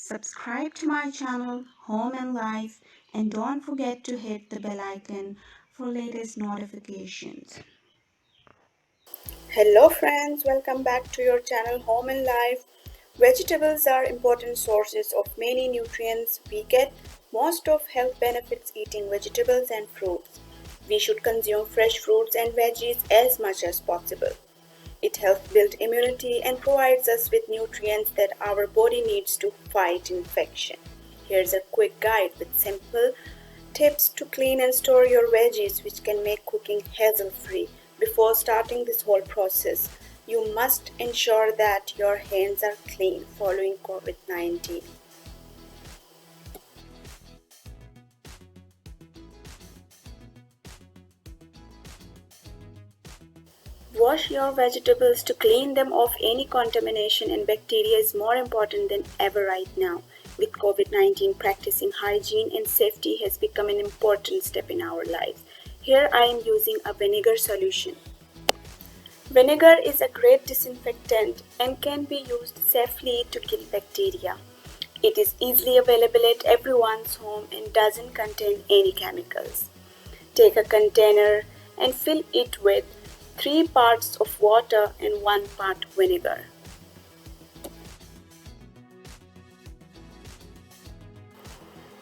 Subscribe to my channel Home and Life and don't forget to hit the bell icon for latest notifications. Hello friends, welcome back to your channel Home and Life. Vegetables are important sources of many nutrients. We get most of health benefits eating vegetables and fruits. We should consume fresh fruits and veggies as much as possible. It helps build immunity and provides us with nutrients that our body needs to fight infection. Here's a quick guide with simple tips to clean and store your veggies, which can make cooking hassle-free. Before starting this whole process, you must ensure that your hands are clean following COVID-19. Wash your vegetables to clean them of any contamination, and bacteria is more important than ever right now. With COVID-19, practicing hygiene and safety has become an important step in our lives. Here I am using a vinegar solution. Vinegar is a great disinfectant and can be used safely to kill bacteria. It is easily available at everyone's home and doesn't contain any chemicals. Take a container and fill it with 3 parts of water and 1 part vinegar.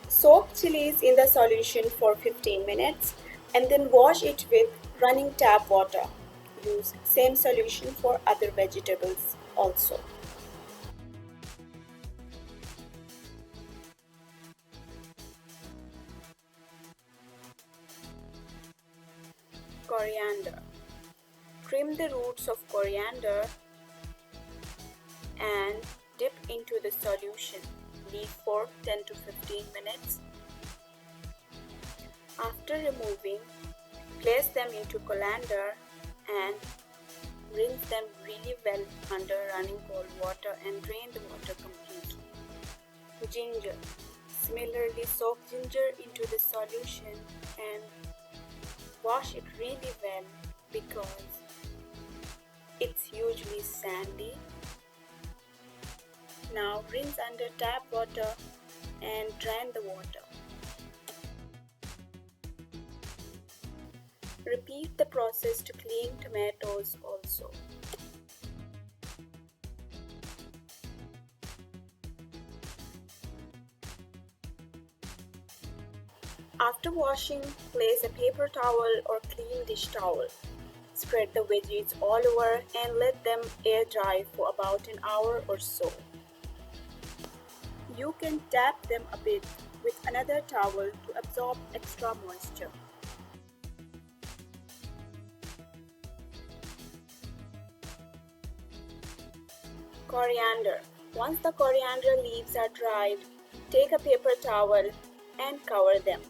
Soak chilies in the solution for 15 minutes and then wash it with running tap water. Use same solution for other vegetables also. Coriander. Trim the roots of coriander and dip into the solution. Leave for 10 to 15 minutes. After removing, place them into colander and rinse them really well under running cold water and drain the water completely. Ginger. Similarly, soak ginger into the solution and wash it really well because it's usually sandy. Now rinse under tap water and drain the water. Repeat the process to clean tomatoes also. After washing, place a paper towel or clean dish towel. Spread the veggies all over and let them air dry for about an hour or so. You can tap them a bit with another towel to absorb extra moisture. Coriander. Once the coriander leaves are dried, take a paper towel and cover them.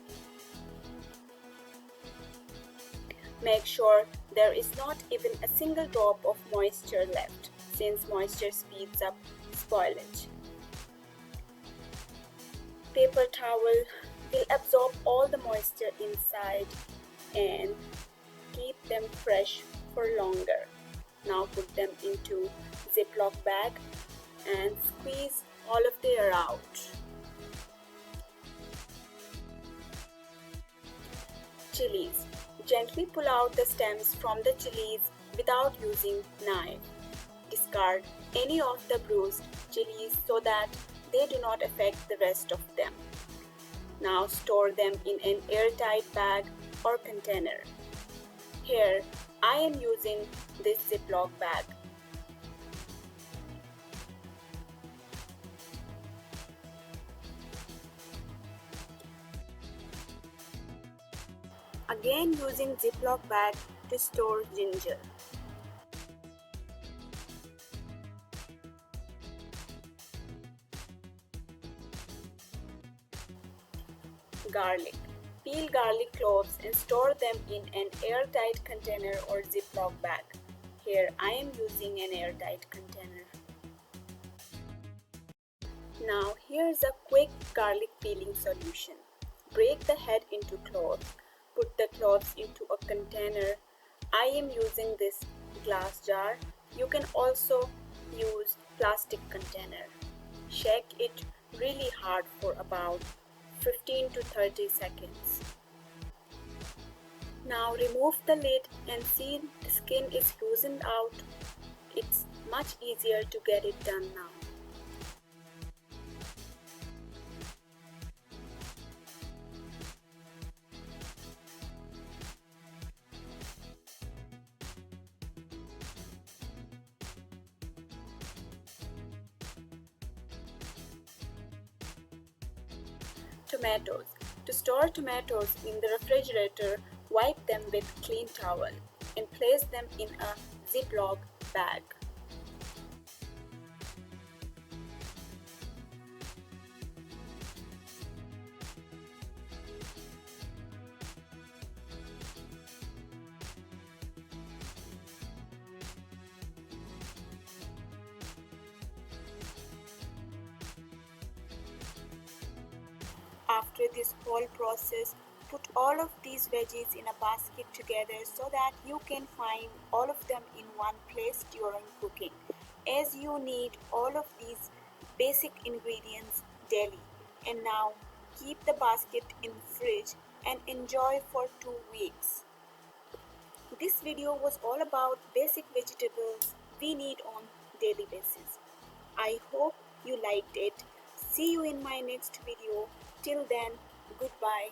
Make sure there is not even a single drop of moisture left, since moisture speeds up spoilage. Paper towel will absorb all the moisture inside and keep them fresh for longer. Now put them into Ziploc bag and squeeze all of the air out. Chilies. Gently pull out the stems from the chilies without using knife. Discard any of the bruised chilies so that they do not affect the rest of them. Now store them in an airtight bag or container. Here I am using this Ziploc bag. Again using Ziploc bag to store ginger. Garlic. Peel garlic cloves and store them in an airtight container or Ziploc bag. Here I am using an airtight container. Now here's a quick garlic peeling solution. Break the head into cloves. Put the cloves into a container. I am using this glass jar. You can also use plastic container. Shake it really hard for about 15 to 30 seconds. Now remove the lid and see the skin is loosened out. It's much easier to get it done now. Tomatoes. To store tomatoes in the refrigerator, wipe them with clean towel and place them in a Ziploc bag. After this whole process, put all of these veggies in a basket together so that you can find all of them in one place during cooking, as you need all of these basic ingredients daily. And now keep the basket in fridge and enjoy for 2 weeks. This video was all about basic vegetables we need on daily basis. I hope you liked it. See you in my next video. Till then, goodbye.